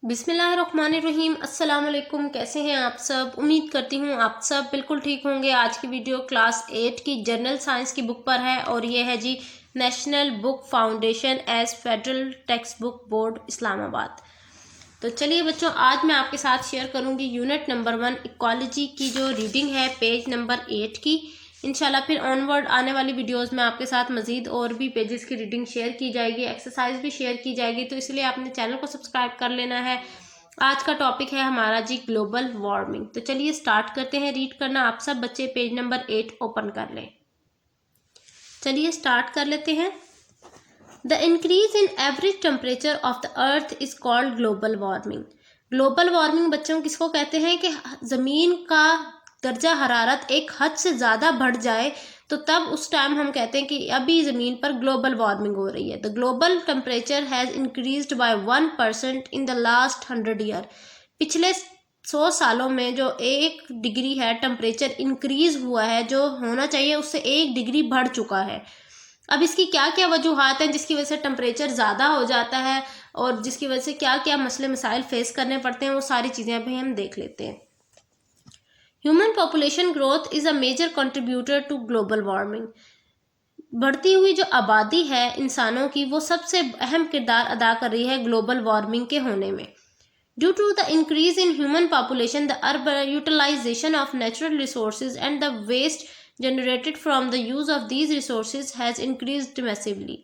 बिस्मिल्लाहिर्रहमानिर्रहीम। अस्सलाम वालेकुम। कैसे हैं आप सब? उम्मीद करती हूँ आप सब बिल्कुल ठीक होंगे। आज की वीडियो क्लास 8 की जनरल साइंस की बुक पर है और ये है जी national book foundation as federal text book board Islamabad. तो चलिए बच्चों, आज मैं आपके साथ शेयर करूंगी यूनिट नंबर 1 इकोलॉजी की जो रीडिंग है पेज नंबर 8 की। इंशाल्लाह फिर ऑनवर्ड आने वाली वीडियोस में आपके साथ मजीद और भी पेजेस की रीडिंग शेयर की जाएगी, एक्सरसाइज भी शेयर की जाएगी, तो इसलिए आपने चैनल को सब्सक्राइब कर लेना है। आज का टॉपिक है हमारा जी ग्लोबल वार्मिंग। तो चलिए स्टार्ट करते हैं रीड करना। आप सब बच्चे पेज नंबर 8 ओपन कर लें। चलिए स्टार्ट कर लेते हैं। The increase in average temperature of the earth is called global warming. Global warming बच्चों किसको कहते हैं कि जमीन का दर्जा हरारत एक हद से ज़्यादा बढ़ जाए तो तब उस टाइम हम कहते हैं कि अभी ज़मीन पर ग्लोबल वार्मिंग हो रही है। The global temperature has increased by 1% in the last 100 year. पिछले 100 सालों में जो 1 डिग्री है टेम्परेचर इंक्रीज हुआ है, जो होना चाहिए उससे 1 डिग्री बढ़ चुका है। अब इसकी क्या क्या वजूहात हैं जिसकी वजह से टेम्परेचर ज़्यादा हो जाता है और जिसकी वजह से क्या क्या मसले मसाइल फेस करने पड़ते हैं, वो सारी चीज़ें अभी हम देख लेते हैं। Human population growth is a major contributor to global warming. बढ़ती हुई जो आबादी है इंसानों की, वो सबसे अहम किरदार अदा कर रही है ग्लोबल वार्मिंग के होने में। Due to the increase in human population, the urban utilisation of natural resources and the waste generated from the use of these resources has increased massively.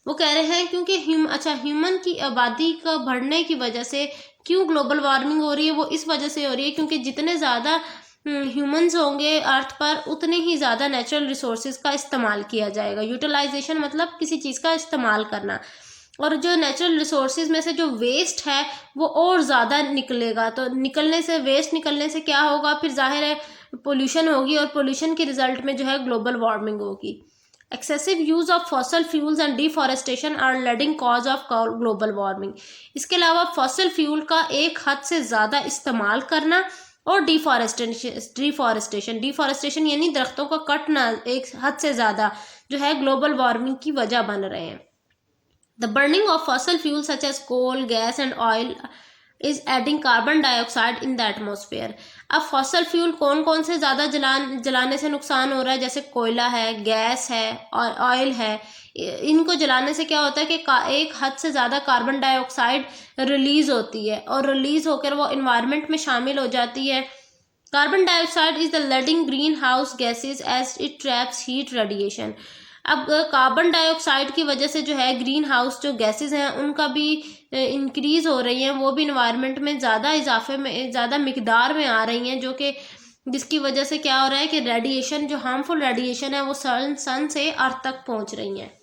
वो कह रहे हैं क्योंकि ह्यूमन की आबादी का बढ़ने की वजह से क्यों ग्लोबल वार्मिंग हो रही है, वो इस वजह से हो रही है क्योंकि जितने ज़्यादा ह्यूमंस होंगे अर्थ पर उतने ही ज़्यादा नेचुरल रिसोर्सेज का इस्तेमाल किया जाएगा। यूटिलाइजेशन मतलब किसी चीज़ का इस्तेमाल करना, और जो नेचुरल रिसोर्सेज में से जो वेस्ट है वो और ज़्यादा निकलेगा। तो वेस्ट निकलने से क्या होगा, फिर जाहिर है पोल्यूशन होगी और पोल्यूशन के रिजल्ट में जो है ग्लोबल वार्मिंग होगी। Excessive use of fossil fuels and deforestation are leading cause of global warming. इसके अलावा फॉसल फ्यूल का एक हद से ज़्यादा इस्तेमाल करना और डिफॉरेस्टेशन यानी दरख्तों का कटना एक हद से ज़्यादा जो है ग्लोबल वार्मिंग की वजह बन रहे हैं। The burning of fossil fuel such as coal, gas and oil is adding carbon dioxide in the atmosphere. अब फॉसल फ्यूल कौन कौन से ज़्यादा जलाने से नुकसान हो रहा है, जैसे कोयला है, गैस है और ऑयल है। इनको जलाने से क्या होता है कि एक हद से ज़्यादा कार्बन डाइऑक्साइड रिलीज होती है और रिलीज होकर वो इन्वायरमेंट में शामिल हो जाती है। Carbon dioxide is the leading green house gases as it traps heat radiation. अब कार्बन डाइऑक्साइड की वजह से जो है ग्रीन हाउस जो गैसेज हैं उनका भी इंक्रीज हो रही हैं, वो भी इन्वायरमेंट में ज़्यादा मिकदार में आ रही हैं, जो कि जिसकी वजह से क्या हो रहा है कि रेडिएशन जो हार्मफुल रेडिएशन है वो सन से अर्थ तक पहुंच रही हैं।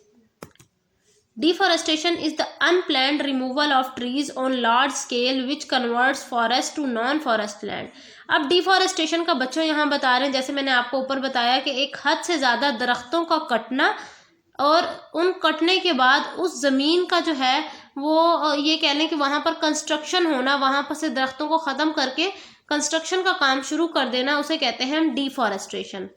Deforestation is the unplanned removal of trees on large scale which converts forest to non-forest land. अब डिफॉरेस्टेशन का बच्चों यहाँ बता रहे हैं, जैसे मैंने आपको ऊपर बताया कि एक हद से ज़्यादा दरख्तों का कटना और उन कटने के बाद उस ज़मीन का जो है वो ये कह लें कि वहाँ पर कंस्ट्रक्शन होना, वहाँ पर से दरख्तों को ख़त्म करके कंस्ट्रक्शन का काम शुरू कर देना, उसे कहते हैं हम deforestation.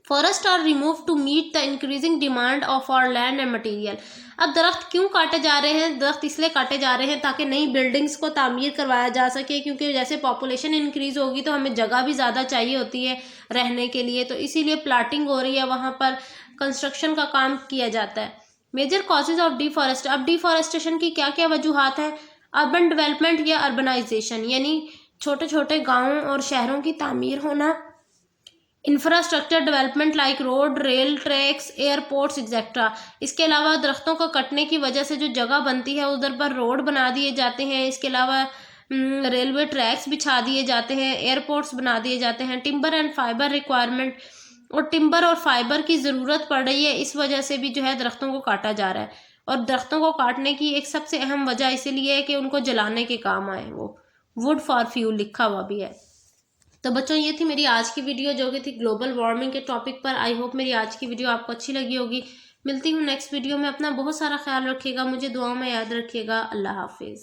Forest are remove to meet the increasing demand of our land and material. अब दरख्त क्यों काटे जा रहे हैं? दरख्त इसलिए काटे जा रहे हैं ताकि नई बिल्डिंग्स को तामीर करवाया जा सके, क्योंकि जैसे पॉपुलेशन इंक्रीज होगी तो हमें जगह भी ज़्यादा चाहिए होती है रहने के लिए, तो इसीलिए प्लाटिंग हो रही है, वहाँ पर कंस्ट्रक्शन का काम किया जाता है। Major causes of deforest. अब डिफॉरेस्टेशन की क्या क्या वजूहात हैं? अर्बन डेवलपमेंट या अर्बनाइजेशन, यानी छोटे छोटे गाँवों और शहरों की तामीर होना। Infrastructure development like road, rail tracks, airports etcetera. इसके अलावा दरख्तों को कटने की वजह से जो जगह बनती है उधर पर रोड बना दिए जाते हैं। इसके अलावा रेलवे ट्रैक्स बिछा दिए जाते हैं, एयरपोर्ट्स बना दिए जाते हैं। टिम्बर एंड फाइबर रिक्वायरमेंट, और टिम्बर और फाइबर की ज़रूरत पड़ रही है, इस वजह से भी जो है दरख्तों को काटा जा रहा है। और दरख्तों को काटने की एक सबसे अहम वजह इसीलिए है कि उनको जलाने के काम आए, वो वुड फॉर फ्यूल लिखा हुआ भी है। तो बच्चों ये थी मेरी आज की वीडियो जो कि थी ग्लोबल वार्मिंग के टॉपिक पर। आई होप मेरी आज की वीडियो आपको अच्छी लगी होगी। मिलती हूँ नेक्स्ट वीडियो में। अपना बहुत सारा ख्याल रखिएगा, मुझे दुआओं में याद रखिएगा। अल्लाह हाफिज़।